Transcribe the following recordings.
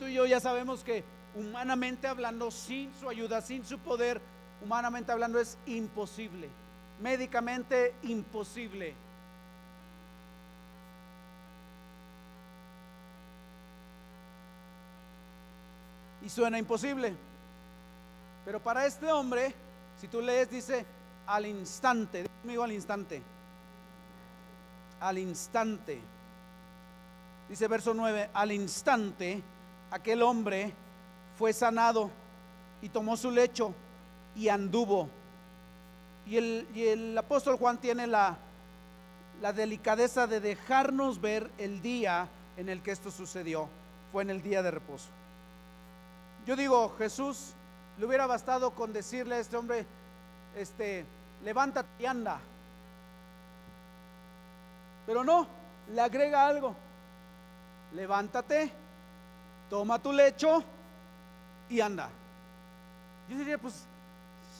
tú y yo ya sabemos que humanamente hablando, sin su ayuda, sin su poder, humanamente hablando es imposible, médicamente imposible. Y suena imposible, pero para este hombre, si tú lees, dice al instante. Diga conmigo, al instante. Al instante. Dice verso 9: al instante aquel hombre fue sanado y tomó su lecho y anduvo. Y el apóstol Juan tiene la delicadeza de dejarnos ver el día en el que esto sucedió. Fue en el día de reposo. Yo digo, Jesús le hubiera bastado con decirle a este hombre, levántate y anda. Pero no, le agrega algo: levántate, toma tu lecho y anda. Yo diría, pues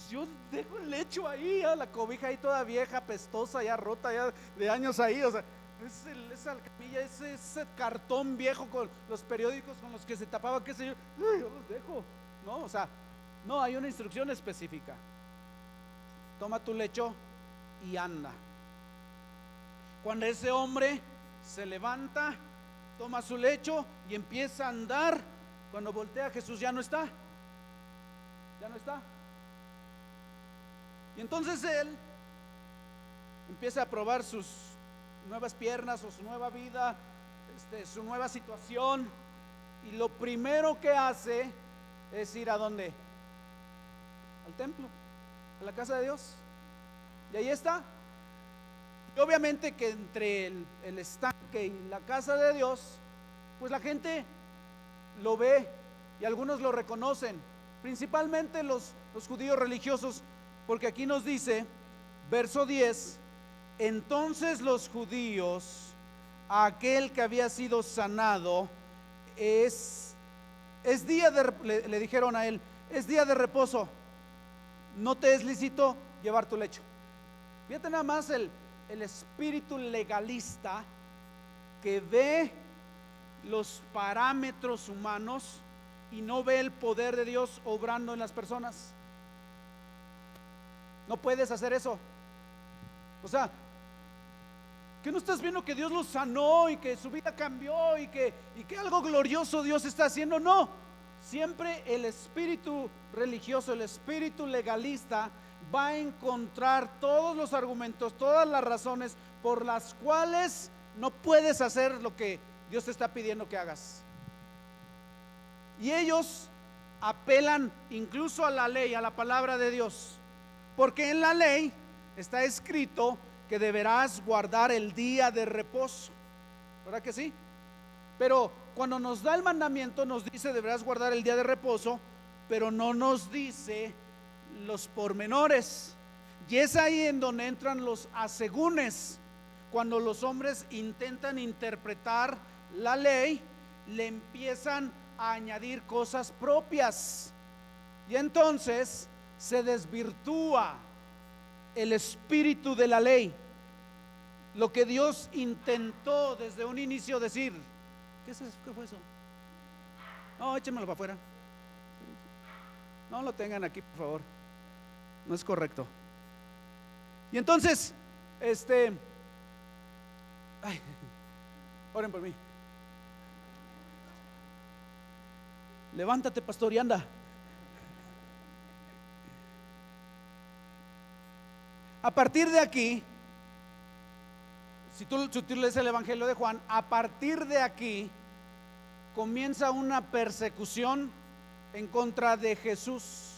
yo dejo el lecho ahí, ya, la cobija ahí toda vieja, pestosa, ya rota, ya de años ahí, o sea, esa camilla, ese cartón viejo con los periódicos con los que se tapaba, qué sé yo, yo los dejo. No, o sea, no, hay una instrucción específica: toma tu lecho y anda. Cuando ese hombre se levanta, toma su lecho y empieza a andar, cuando voltea, Jesús ya no está. Ya no está. Y entonces él empieza a probar sus nuevas piernas o su nueva vida, su nueva situación. Y lo primero que hace es ir ¿a dónde? Al templo, a la casa de Dios. Y ahí está. Y obviamente que entre el estanque y la casa de Dios, pues la gente lo ve y algunos lo reconocen, principalmente los judíos religiosos, porque aquí nos dice, verso 10: entonces los judíos, a aquel que había sido sanado, es día de, le dijeron a él, es día de reposo, no te es lícito llevar tu lecho. Fíjate nada más el espíritu legalista que ve los parámetros humanos y no ve el poder de Dios obrando en las personas. No puedes hacer eso. O sea, ¿que no estás viendo que Dios los sanó y que su vida cambió y que algo glorioso Dios está haciendo? No, siempre el espíritu religioso, el espíritu legalista va a encontrar todos los argumentos, todas las razones por las cuales no puedes hacer lo que Dios te está pidiendo que hagas. Y ellos apelan incluso a la ley, a la palabra de Dios, porque en la ley está escrito que deberás guardar el día de reposo, ¿verdad que sí? Pero cuando nos da el mandamiento nos dice deberás guardar el día de reposo, pero no nos dice los pormenores. Y es ahí en donde entran los asegúnes. Cuando los hombres intentan interpretar la ley, le empiezan a añadir cosas propias, y entonces se desvirtúa el espíritu de la ley. Lo que Dios intentó desde un inicio decir, ¿qué fue eso? No, échenmelo para afuera. No lo tengan aquí, por favor. No es correcto. Y entonces, oren por mí. Levántate, pastor, y anda. A partir de aquí, si tú lees el Evangelio de Juan, a partir de aquí comienza una persecución en contra de Jesús.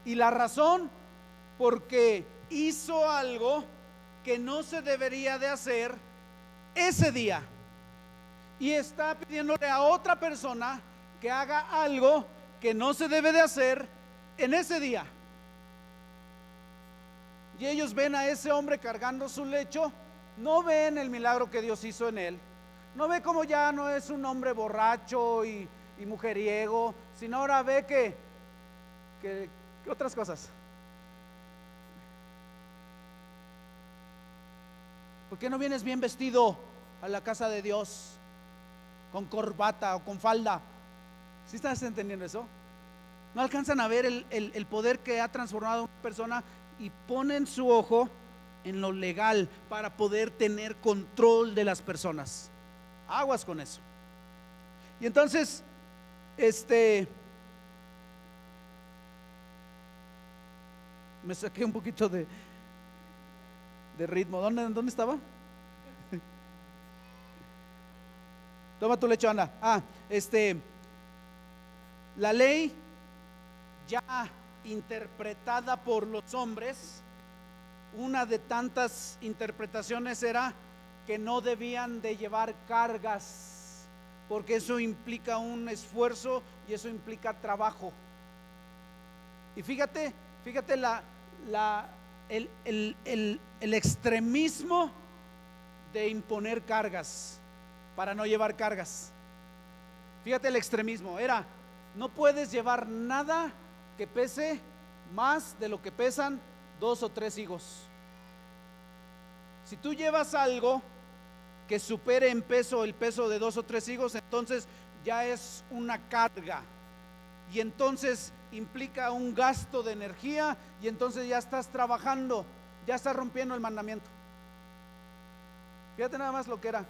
Y la razón, porque hizo algo que no se debería de hacer ese día, y está pidiéndole a otra persona que haga algo que no se debe de hacer en ese día. Y ellos ven a ese hombre cargando su lecho, no ven el milagro que Dios hizo en él, no ve como ya no es un hombre borracho y mujeriego, sino ahora ve que otras cosas. ¿Por qué no vienes bien vestido a la casa de Dios, con corbata o con falda? ¿Sí estás entendiendo eso? No alcanzan a ver el poder que ha transformado a una persona y ponen su ojo en lo legal para poder tener control de las personas. Aguas con eso. Y entonces, me saqué un poquito de ritmo. ¿Dónde estaba? Toma tu leche, Ana. La ley ya interpretada por los hombres, una de tantas interpretaciones era que no debían de llevar cargas, porque eso implica un esfuerzo y eso implica trabajo. Y fíjate el extremismo de imponer cargas para no llevar cargas. Fíjate el extremismo, era: no puedes llevar nada que pese más de lo que pesan 2 o 3 higos. Si tú llevas algo que supere en peso el peso de 2 o 3 higos, entonces ya es una carga, y entonces implica un gasto de energía, y entonces ya estás trabajando, ya estás rompiendo el mandamiento. Fíjate nada más lo que era.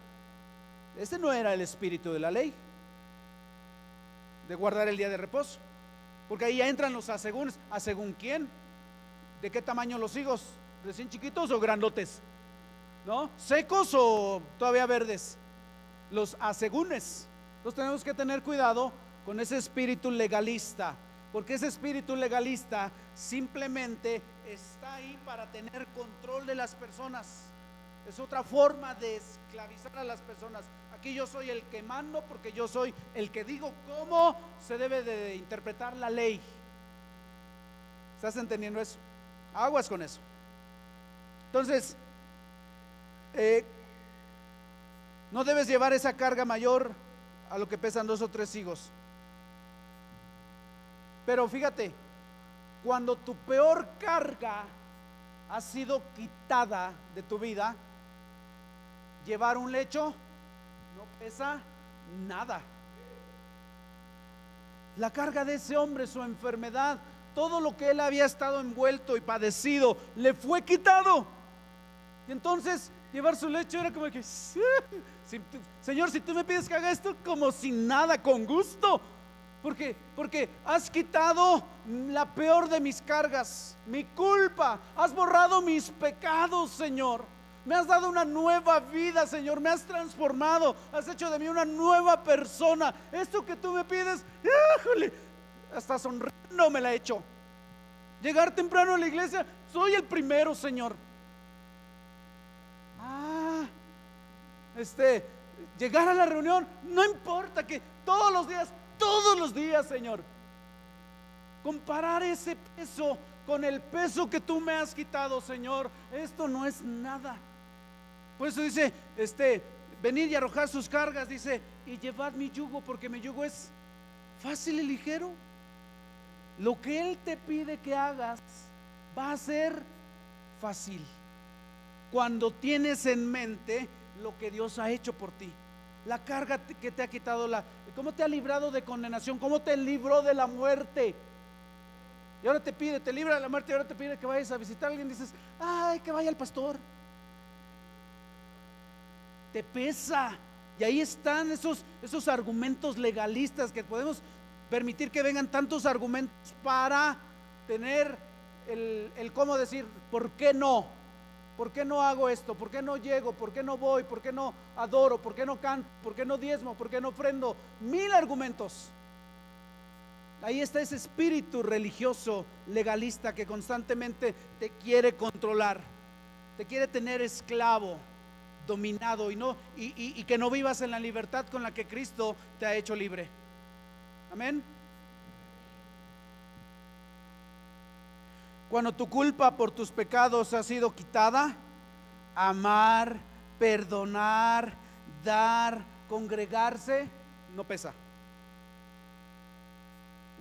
Este no era el espíritu de la ley, de guardar el día de reposo, porque ahí ya entran los asegúnes. ¿A según quién? ¿De qué tamaño los higos? ¿Recién chiquitos o grandotes? ¿No? ¿Secos o todavía verdes? Los asegúnes. Entonces tenemos que tener cuidado con ese espíritu legalista, porque ese espíritu legalista simplemente está ahí para tener control de las personas. Es otra forma de esclavizar a las personas. Aquí yo soy el que mando, porque yo soy el que digo cómo se debe de interpretar la ley. ¿Estás entendiendo eso? Aguas con eso. Entonces, no debes llevar esa carga mayor a lo que pesan 2 o 3 higos. Pero fíjate, cuando tu peor carga ha sido quitada de tu vida, llevar un lecho no pesa nada. La carga de ese hombre, su enfermedad, todo lo que él había estado envuelto y padecido, le fue quitado. Y entonces llevar su lecho era como que, Señor, si tú me pides que haga esto, como sin nada, con gusto, porque has quitado la peor de mis cargas, mi culpa, has borrado mis pecados, Señor. Me has dado una nueva vida, Señor, me has transformado, has hecho de mí una nueva persona. Esto que tú me pides, híjole, hasta sonriendo me la he hecho. Llegar temprano a la iglesia, soy el primero, Señor. Llegar a la reunión, no importa, que todos los días, Señor. Comparar ese peso con el peso que tú me has quitado, Señor, esto no es nada. Por eso dice, venid y arrojar sus cargas, dice, y llevad mi yugo, porque mi yugo es fácil y ligero. Lo que Él te pide que hagas va a ser fácil cuando tienes en mente lo que Dios ha hecho por ti, la carga que te ha quitado, cómo te ha librado de condenación, cómo te libró de la muerte. Y ahora te libra de la muerte, y ahora te pide que vayas a visitar a alguien. Dices, ay, que vaya el pastor. Te pesa. Y ahí están esos argumentos legalistas, que podemos permitir que vengan tantos argumentos para tener el cómo decir, ¿por qué no? ¿Por qué no hago esto? ¿Por qué no llego? ¿Por qué no voy? ¿Por qué no adoro? ¿Por qué no canto? ¿Por qué no diezmo? ¿Por qué no ofrendo? 1000 argumentos. Ahí está ese espíritu religioso legalista que constantemente te quiere controlar, te quiere tener esclavo, dominado, y que no vivas en la libertad con la que Cristo te ha hecho libre. Amén. Cuando tu culpa por tus pecados ha sido quitada, amar, perdonar, dar, congregarse, no pesa.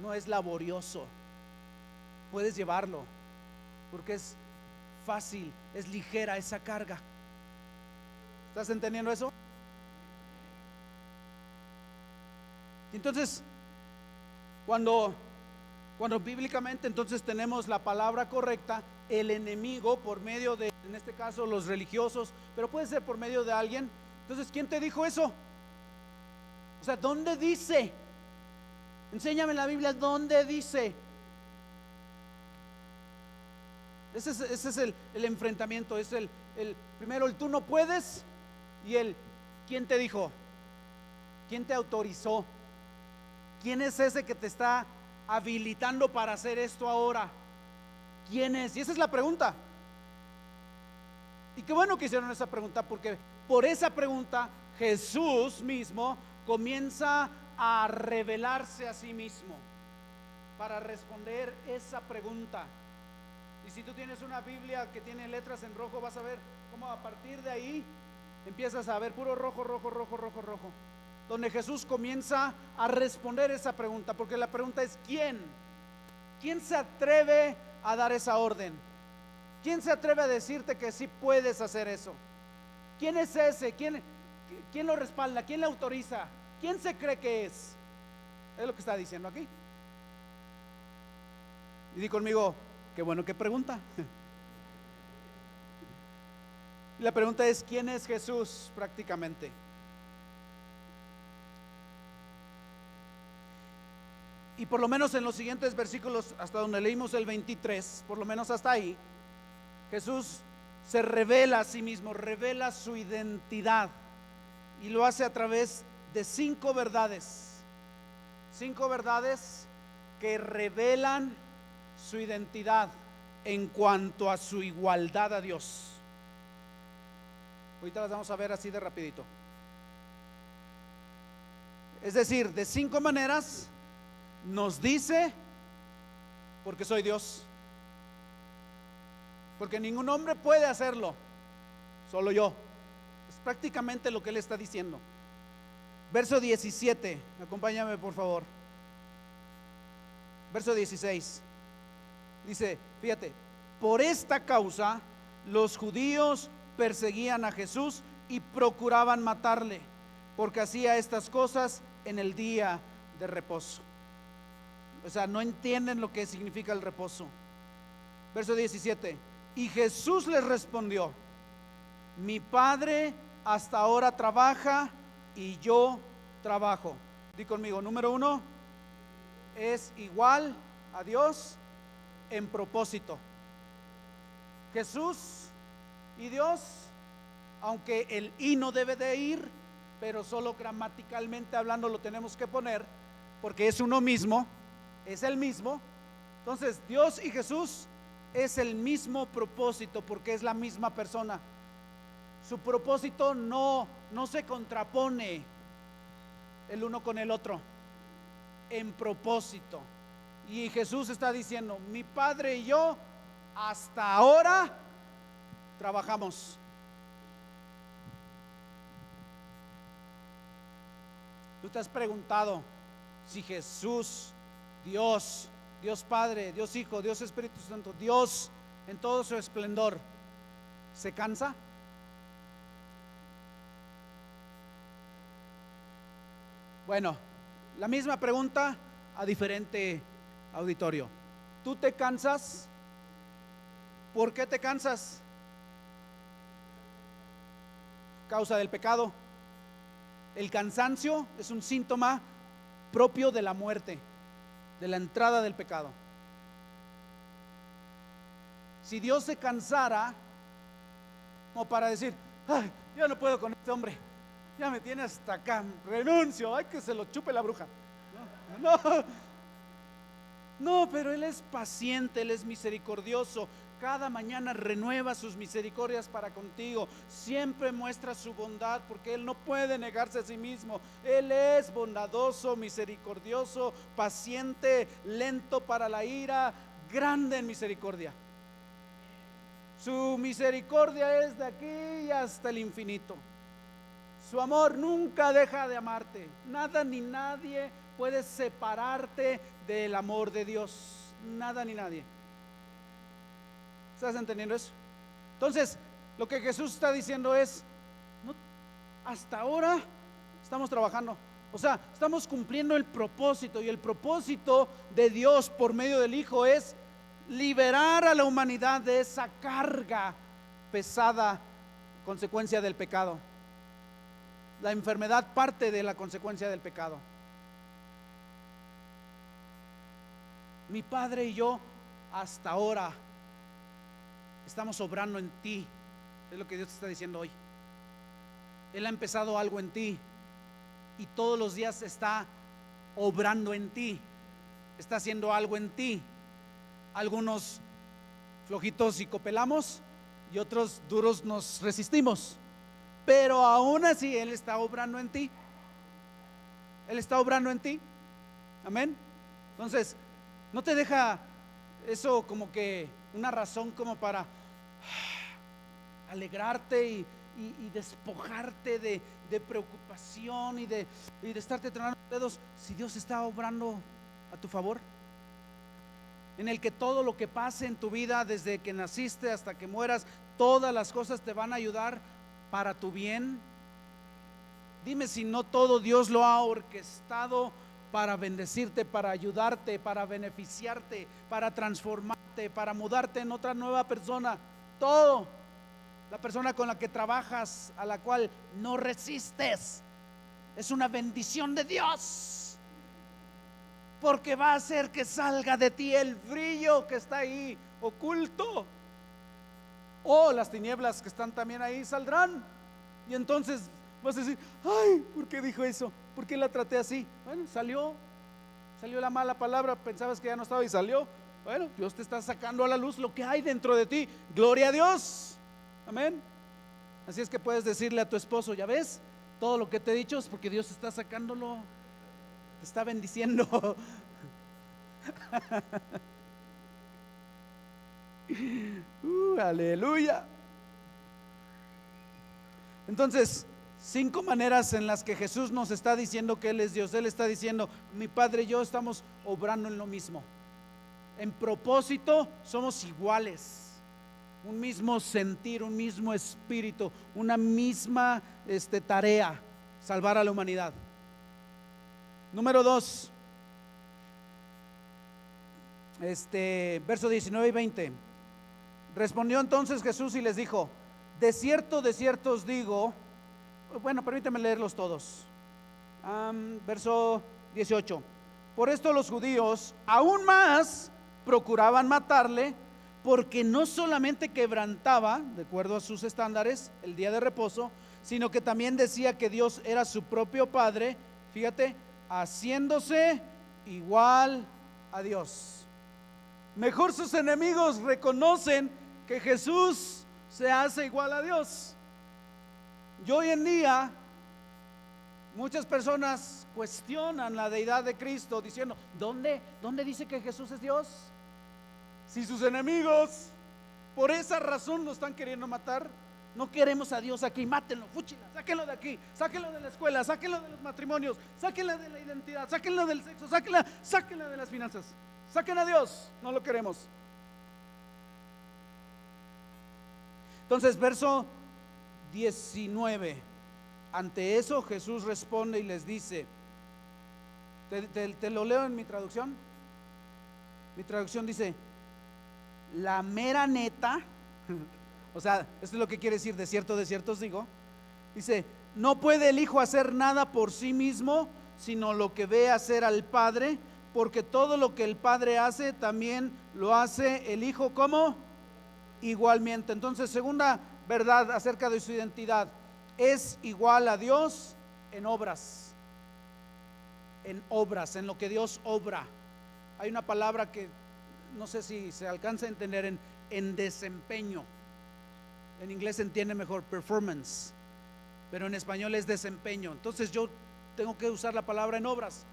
No es laborioso. Puedes llevarlo, porque es fácil, es ligera esa carga. ¿Estás entendiendo eso? Entonces, Cuando, cuando bíblicamente entonces tenemos la palabra correcta, el enemigo por medio de, en este caso, los religiosos, pero puede ser por medio de alguien. Entonces, ¿quién te dijo eso? O sea, ¿dónde dice? Enséñame en la Biblia dónde dice. Ese es el enfrentamiento. Es el primero, el tú no puedes, y el ¿quién te dijo? ¿Quién te autorizó? ¿Quién es ese que te está habilitando para hacer esto ahora? ¿Quién es? Y esa es la pregunta. Y qué bueno que hicieron esa pregunta, porque por esa pregunta Jesús mismo comienza a revelarse a sí mismo para responder esa pregunta. Y si tú tienes una Biblia que tiene letras en rojo, vas a ver cómo a partir de ahí empiezas a ver puro rojo, rojo, rojo, rojo, rojo, donde Jesús comienza a responder esa pregunta, porque la pregunta es ¿quién? ¿Quién se atreve a dar esa orden? ¿Quién se atreve a decirte que sí puedes hacer eso? ¿Quién es ese? ¿Quién lo respalda? ¿Quién le autoriza? ¿Quién se cree que es? Es lo que está diciendo aquí. Y di conmigo, qué bueno que pregunta. La pregunta es ¿quién es Jesús prácticamente? Y por lo menos en los siguientes versículos, hasta donde leímos el 23, por lo menos hasta ahí, Jesús se revela a sí mismo, revela su identidad, y lo hace a través de 5 verdades. 5 verdades que revelan su identidad en cuanto a su igualdad a Dios. Ahorita las vamos a ver así de rapidito. Es decir, de 5 maneras nos dice: porque soy Dios, porque ningún hombre puede hacerlo, solo yo. Es prácticamente lo que él está diciendo. Verso 17, acompáñame por favor. Verso 16 dice, fíjate, por esta causa los judíos perseguían a Jesús y procuraban matarle, porque hacía estas cosas en el día de reposo. O sea, no entienden lo que significa el reposo. Verso 17, y Jesús les respondió: mi Padre hasta ahora trabaja y yo trabajo. Di conmigo, número 1, es igual a Dios en propósito. Jesús y Dios, aunque el y no debe de ir, pero solo gramaticalmente hablando lo tenemos que poner, porque es uno mismo, es el mismo. Entonces Dios y Jesús es el mismo propósito, porque es la misma persona. Su propósito no se contrapone el uno con el otro en propósito. Y Jesús está diciendo: mi Padre y yo hasta ahora trabajamos. Tú te has preguntado si Jesús, Dios Padre, Dios Hijo, Dios Espíritu Santo, Dios en todo su esplendor, ¿se cansa? Bueno, la misma pregunta a diferente auditorio. ¿Tú te cansas? ¿Por qué te cansas? Causa del pecado. El cansancio es un síntoma propio de la muerte, de la entrada del pecado. Si Dios se cansara como para decir: ay, ya no puedo con este hombre, ya me tiene hasta acá, renuncio, hay que se lo chupe la bruja. No, pero Él es paciente, Él es misericordioso. Cada mañana renueva sus misericordias para contigo. Siempre muestra su bondad, porque Él no puede negarse a sí mismo. Él es bondadoso, misericordioso, paciente, lento para la ira, grande en misericordia. Su misericordia es de aquí hasta el infinito. Su amor nunca deja de amarte. Nada ni nadie puede separarte del amor de Dios. Nada ni nadie. ¿Estás entendiendo eso? Entonces, lo que Jesús está diciendo es: no, hasta ahora estamos trabajando. O sea, estamos cumpliendo el propósito, y el propósito de Dios por medio del Hijo es liberar a la humanidad de esa carga pesada, consecuencia del pecado. La enfermedad parte de la consecuencia del pecado. Mi Padre y yo hasta ahora estamos obrando en ti. Es lo que Dios te está diciendo hoy. Él ha empezado algo en ti y todos los días está obrando en ti. Está haciendo algo en ti. Algunos flojitos y copelamos, y otros duros nos resistimos, pero aún así Él está obrando en ti. Él está obrando en ti. Amén. Entonces, no te deja eso como que una razón como para alegrarte y despojarte de preocupación y de estarte tronando los dedos, si Dios está obrando a tu favor, en el que todo lo que pase en tu vida, desde que naciste hasta que mueras, todas las cosas te van a ayudar para tu bien. Dime si no todo Dios lo ha orquestado para bendecirte, para ayudarte, para beneficiarte, para transformarte, para mudarte en otra nueva persona. Todo. La persona con la que trabajas, a la cual no resistes, es una bendición de Dios, porque va a hacer que salga de ti el brillo que está ahí oculto. O las tinieblas que están también ahí saldrán. Y entonces vas a decir: ay, ¿por qué dijo eso? ¿Por qué la traté así? Bueno, salió la mala palabra, pensabas que ya no estaba y salió. Bueno, Dios te está sacando a la luz lo que hay dentro de ti. Gloria a Dios. Amén. Así es que puedes decirle a tu esposo: ya ves, todo lo que te he dicho es porque Dios está sacándolo, te está bendiciendo. Aleluya. Entonces, 5 maneras en las que Jesús nos está diciendo que Él es Dios. Él está diciendo: mi Padre y yo estamos obrando en lo mismo. En propósito somos iguales. Un mismo sentir, un mismo espíritu, una misma tarea: salvar a la humanidad. Número 2, verso 19 y 20. Respondió entonces Jesús y les dijo: de cierto os digo. Bueno, permíteme leerlos todos. Verso 18. Por esto los judíos aún más procuraban matarle, porque no solamente quebrantaba, de acuerdo a sus estándares, el día de reposo, sino que también decía que Dios era su propio Padre. Fíjate, haciéndose igual a Dios. Mejor sus enemigos reconocen que Jesús se hace igual a Dios. Y hoy en día muchas personas cuestionan la deidad de Cristo diciendo: ¿dónde dice que Jesús es Dios? Si sus enemigos por esa razón lo están queriendo matar. No queremos a Dios aquí, mátenlo, fúchila, sáquenlo de aquí, sáquenlo de la escuela, sáquenlo de los matrimonios, sáquenlo de la identidad, sáquenlo del sexo, sáquenlo de las finanzas. Saquen a Dios, no lo queremos. Entonces, verso 19. Ante eso Jesús responde y les dice, te lo leo en mi traducción. Mi traducción dice: la mera neta. O sea, esto es lo que quiere decir: de cierto os digo. Dice: no puede el Hijo hacer nada por sí mismo, sino lo que ve hacer al Padre, porque todo lo que el Padre hace, también lo hace el Hijo, ¿cómo? Igualmente. Entonces, segunda verdad acerca de su identidad: es igual a Dios en obras. En obras, en lo que Dios obra. Hay una palabra que no sé si se alcanza a entender: en desempeño. En inglés se entiende mejor, performance, pero en español es desempeño. Entonces yo tengo que usar la palabra en obras,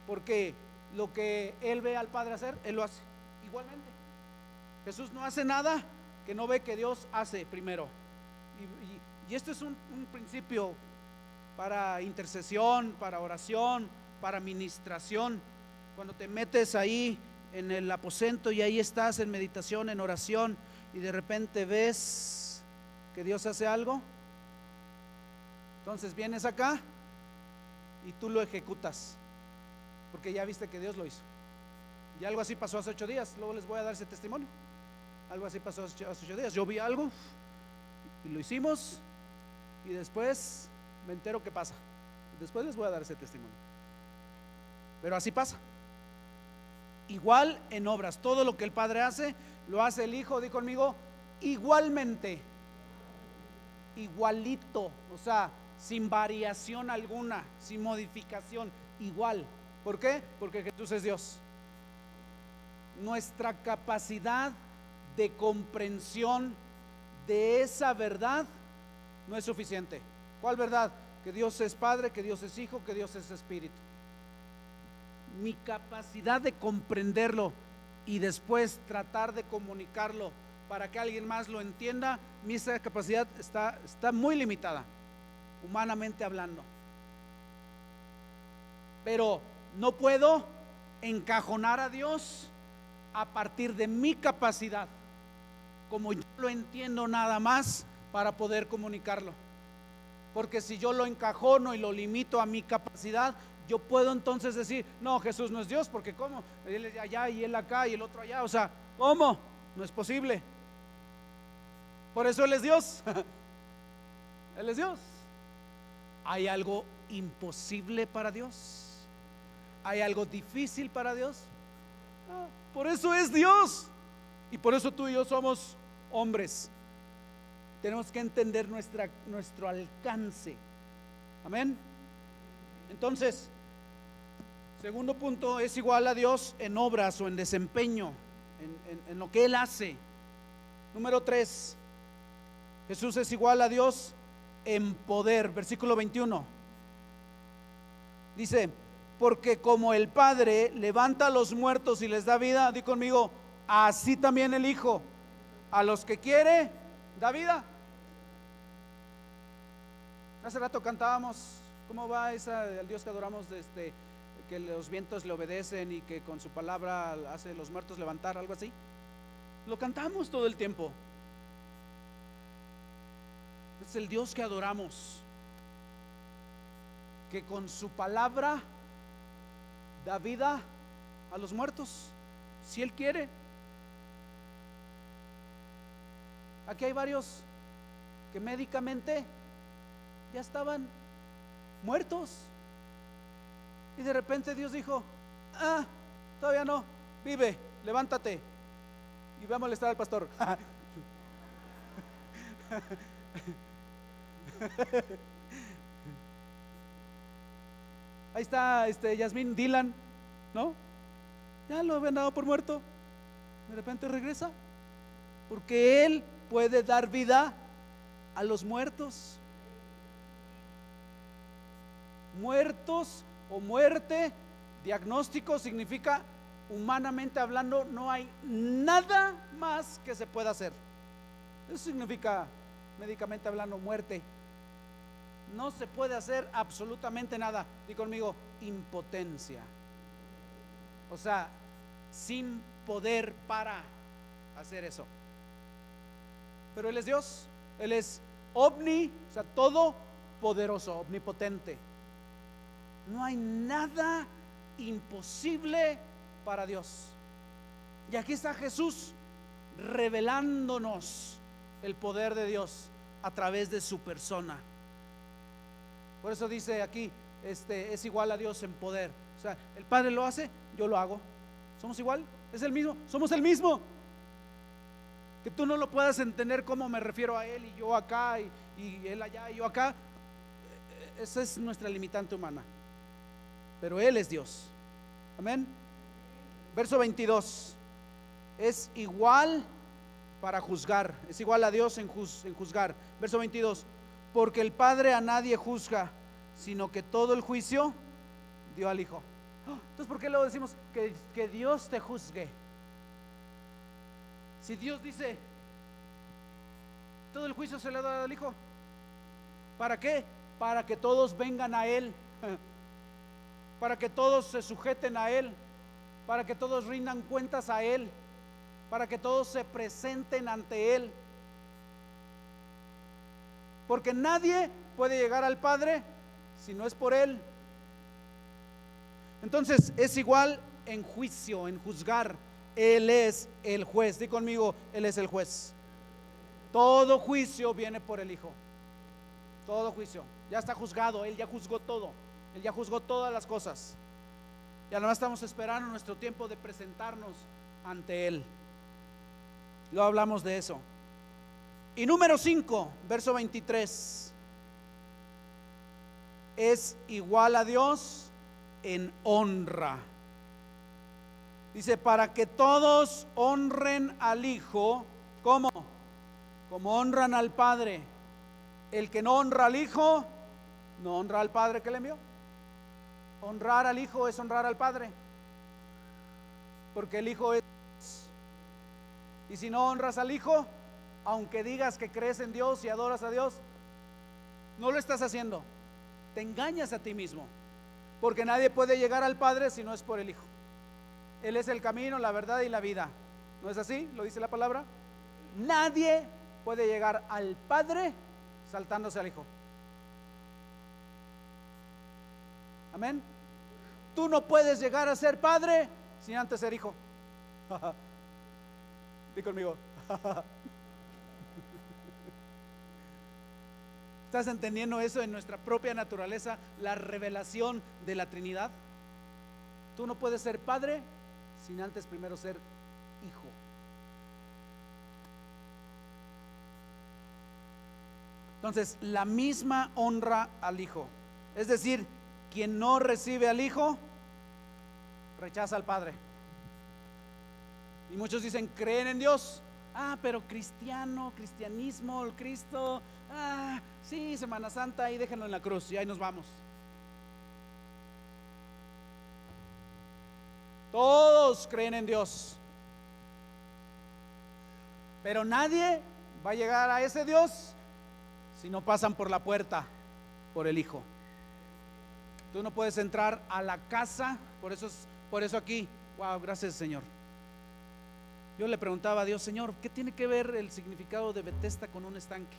porque lo que Él ve al Padre hacer, Él lo hace igualmente. Jesús no hace nada que no ve que Dios hace primero. Y esto es un principio para intercesión, para oración, para ministración. Cuando te metes ahí en el aposento y ahí estás en meditación, en oración, y de repente ves que Dios hace algo, entonces vienes acá y tú lo ejecutas, porque ya viste que Dios lo hizo. Y algo así pasó hace 8 días. Luego les voy a dar ese testimonio. Algo así pasó hace 8 días. Yo vi algo y lo hicimos, y después me entero qué pasa. Después les voy a dar ese testimonio. Pero así pasa. Igual en obras, todo lo que el Padre hace, lo hace el Hijo. Di conmigo, igualmente, igualito, o sea, sin variación alguna, sin modificación, igual. ¿Por qué? Porque Jesús es Dios. Nuestra capacidad de comprensión de esa verdad no es suficiente. ¿Cuál verdad? Que Dios es Padre, que Dios es Hijo, que Dios es Espíritu. Mi capacidad de comprenderlo y después tratar de comunicarlo para que alguien más lo entienda, mi capacidad está muy limitada, humanamente hablando. Pero no puedo encajonar a Dios a partir de mi capacidad, como yo lo entiendo nada más, para poder comunicarlo. Porque si yo lo encajono y lo limito a mi capacidad, yo puedo entonces decir, no, Jesús no es Dios, porque ¿cómo? Él es allá y él acá y el otro allá, o sea, ¿cómo? No es posible. Por eso Él es Dios. Él es Dios. ¿Hay algo imposible para Dios? ¿Hay algo difícil para Dios? No, por eso es Dios. Y por eso tú y yo somos hombres. Tenemos que entender nuestro alcance. Amén. Entonces, segundo punto, es igual a Dios en obras o en desempeño, en lo que Él hace. Número 3, Jesús es igual a Dios en poder. Versículo 21 dice: porque como el Padre levanta a los muertos y les da vida, di conmigo, así también el Hijo a los que quiere da vida. Hace rato cantábamos, ¿cómo va esa el Dios que adoramos? Que los vientos le obedecen y que con su palabra hace los muertos levantar, algo así. Lo cantamos todo el tiempo. Es el Dios que adoramos, que con su palabra da vida a los muertos, si Él quiere. Aquí hay varios que médicamente ya estaban muertos, y de repente Dios dijo: todavía no, vive, levántate y ve a molestar al pastor. Ahí está Yasmín Dylan, ¿no? Ya lo habían dado por muerto, de repente regresa, porque Él puede dar vida a los muertos. Muertos o muerte, diagnóstico significa, humanamente hablando, no hay nada más que se pueda hacer. Eso significa, médicamente hablando, muerte. No se puede hacer absolutamente nada. Di conmigo, impotencia. O sea, sin poder para hacer eso. Pero Él es Dios. Él es omni, o sea, todopoderoso, omnipotente. No hay nada imposible para Dios. Y aquí está Jesús revelándonos el poder de Dios a través de su persona. Por eso dice aquí, es igual a Dios en poder. O sea, el Padre lo hace, yo lo hago. Somos igual, es el mismo, somos el mismo. Que tú no lo puedas entender cómo me refiero a Él y yo acá y Él allá y yo acá, esa es nuestra limitante humana. Pero Él es Dios. Amén. Verso 22. Es igual para juzgar. Es igual a Dios en juzgar. Verso 22. Porque el Padre a nadie juzga, sino que todo el juicio dio al Hijo. Entonces, ¿por qué luego decimos que Dios te juzgue? Si Dios dice, todo el juicio se le da al Hijo. ¿Para qué? Para que todos vengan a Él. Para que todos se sujeten a Él, para que todos rindan cuentas a Él, para que todos se presenten ante Él. Porque nadie puede llegar al Padre si no es por Él. Entonces es igual en juicio, en juzgar. Él es el juez. Di conmigo, Él es el juez. Todo juicio viene por el Hijo. Todo juicio. Ya está juzgado. Él ya juzgó todo. Él ya juzgó todas las cosas. Y además estamos esperando nuestro tiempo de presentarnos ante Él. Luego hablamos de eso. Y número 5, verso 23. Es igual a Dios en honra. Dice, para que todos honren al Hijo. ¿Cómo? Como honran al Padre. El que no honra al Hijo, no honra al Padre que le envió. Honrar al Hijo es honrar al Padre, porque el Hijo es Dios. Y si no honras al Hijo, aunque digas que crees en Dios y adoras a Dios, no lo estás haciendo. Te engañas a ti mismo, porque nadie puede llegar al Padre si no es por el Hijo. Él es el camino, la verdad y la vida. ¿No es así? ¿Lo dice la palabra? Nadie puede llegar al Padre saltándose al Hijo. Amén. Tú no puedes llegar a ser padre sin antes ser hijo. Di conmigo. ¿Estás entendiendo eso en nuestra propia naturaleza? La revelación de la Trinidad. Tú no puedes ser padre sin antes primero ser hijo. Entonces, la misma honra al Hijo. Es decir, quien no recibe al Hijo, rechaza al Padre. Y muchos dicen, creen en Dios. Pero cristianismo, el Cristo. Sí, Semana Santa, y déjenlo en la cruz y ahí nos vamos. Todos creen en Dios, pero nadie va a llegar a ese Dios si no pasan por la puerta, por el Hijo. Tú no puedes entrar a la casa. Por eso aquí, wow, gracias Señor. Yo le preguntaba a Dios, Señor, ¿qué tiene que ver el significado de Betesda con un estanque?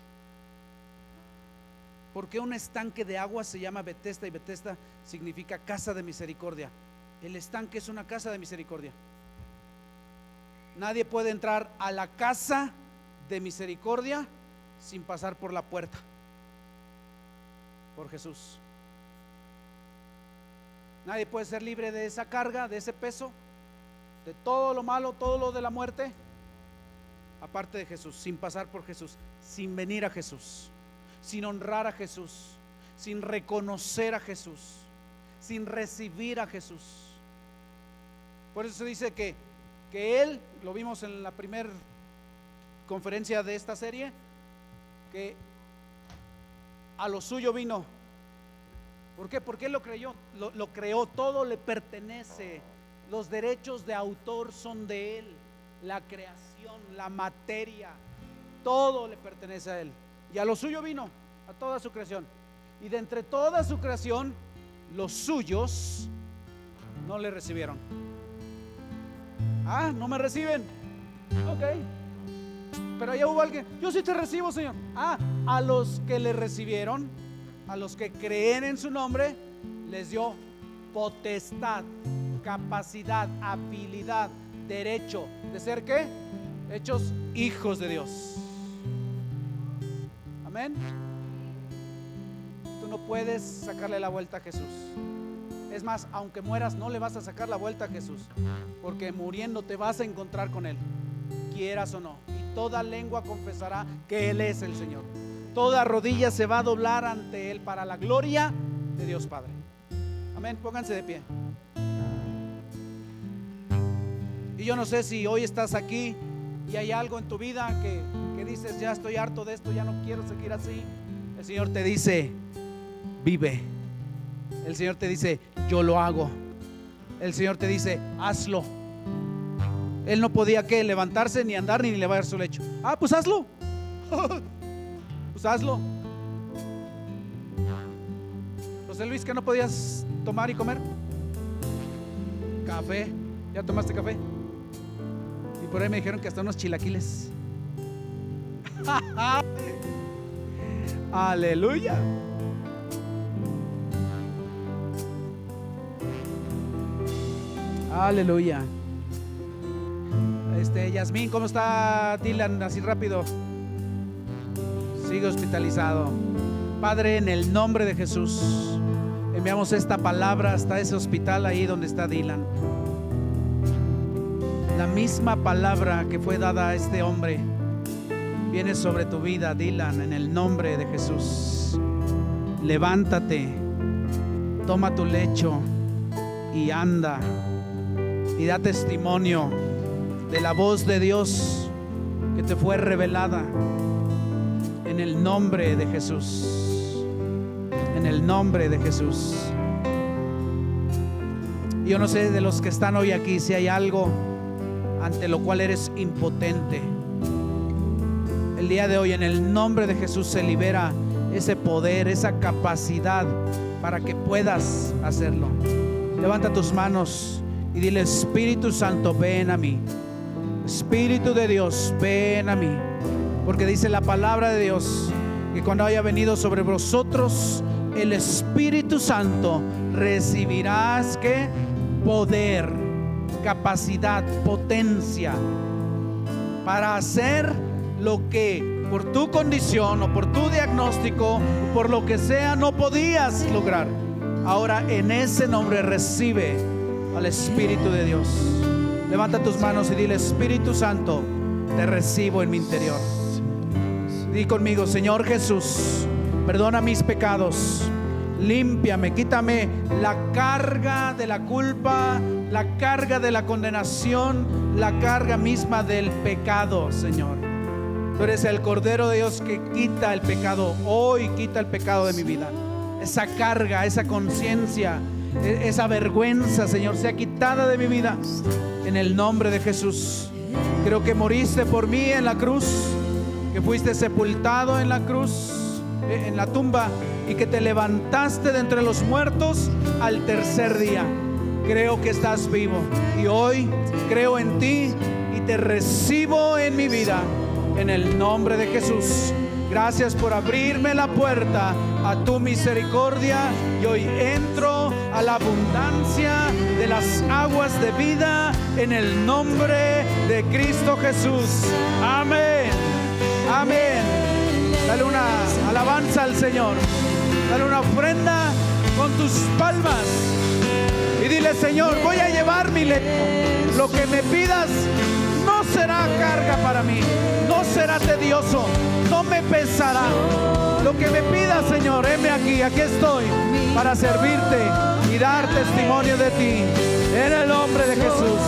¿Por qué un estanque de agua se llama Betesda y Betesda significa casa de misericordia? El estanque es una casa de misericordia. Nadie puede entrar a la casa de misericordia sin pasar por la puerta, por Jesús. Nadie puede ser libre de esa carga, de ese peso, de todo lo malo, todo lo de la muerte, aparte de Jesús, sin pasar por Jesús, sin venir a Jesús, sin honrar a Jesús, sin reconocer a Jesús, sin recibir a Jesús. Por eso se dice que Él, lo vimos en la primera conferencia de esta serie, que a lo suyo vino. ¿Por qué? Porque Él lo creó, todo le pertenece. Los derechos de autor son de Él. La creación, la materia, todo le pertenece a Él. Y a lo suyo vino, a toda su creación. Y de entre toda su creación, los suyos no le recibieron. No me reciben. Ok. Pero allá hubo alguien, yo sí te recibo, Señor. A los que le recibieron, a los que creen en su nombre, les dio potestad, capacidad, habilidad, derecho de ser ¿qué? Hechos hijos de Dios. Amén. Tú no puedes sacarle la vuelta a Jesús. Es más, aunque mueras, no le vas a sacar la vuelta a Jesús, porque muriendo te vas a encontrar con Él, quieras o no. Y toda lengua confesará que Él es el Señor. Toda rodilla se va a doblar ante Él para la gloria de Dios Padre. Amén. Pónganse de pie. Y yo no sé si hoy estás aquí y hay algo en tu vida que dices, ya estoy harto de esto, ya no quiero seguir así. El Señor te dice, vive. El Señor te dice, yo lo hago. El Señor te dice, hazlo. Él no podía ¿qué? Levantarse, ni andar, ni levantar su lecho. Pues hazlo. Pues hazlo. José Luis, ¿que no podías tomar y comer? Café. ¿Ya tomaste café? Y por ahí me dijeron que hasta unos chilaquiles. Aleluya. Aleluya. Yasmín, ¿cómo está Dylan? Así rápido. Sigue hospitalizado. Padre, en el nombre de Jesús, enviamos esta palabra hasta ese hospital ahí donde está Dylan. La misma palabra que fue dada a este hombre viene sobre tu vida, Dylan, en el nombre de Jesús. Levántate, toma tu lecho y anda y da testimonio de la voz de Dios que te fue revelada, en el nombre de Jesús. En el nombre de Jesús. Yo no sé de los que están hoy aquí si hay algo ante lo cual eres impotente. El día de hoy, en el nombre de Jesús, se libera ese poder, esa capacidad para que puedas hacerlo. Levanta tus manos y dile: Espíritu Santo, ven a mí. Espíritu de Dios, ven a mí. Porque dice la palabra de Dios que cuando haya venido sobre vosotros el Espíritu Santo, recibirás ¿qué? Poder, capacidad, potencia para hacer lo que por tu condición o por tu diagnóstico o por lo que sea no podías lograr. Ahora en ese nombre recibe al Espíritu de Dios. Levanta tus manos y dile: Espíritu Santo, te recibo en mi interior. Di conmigo: Señor Jesús, perdona mis pecados, límpiame, quítame la carga de la culpa, la carga de la condenación, la carga misma del pecado, Señor. Tú eres el Cordero de Dios que quita el pecado. Hoy quita el pecado de mi vida. Esa carga, esa conciencia, esa vergüenza, Señor, sea quitada de mi vida en el nombre de Jesús. Creo que moriste por mí en la cruz, que fuiste sepultado en la cruz, en la tumba, y que te levantaste de entre los muertos al tercer día. Creo que estás vivo y hoy creo en ti y te recibo en mi vida en el nombre de Jesús. Gracias por abrirme la puerta a tu misericordia y hoy entro a la abundancia de las aguas de vida en el nombre de Cristo Jesús. Amén. Amén. Dale una alabanza al Señor. Dale una ofrenda con tus palmas y dile: Señor, voy a llevar mi lecho. Lo que me pidas no será carga para mí, no será tedioso, no me pesará. Lo que me pidas, Señor, heme aquí estoy para servirte y dar testimonio de ti. En el nombre de Jesús.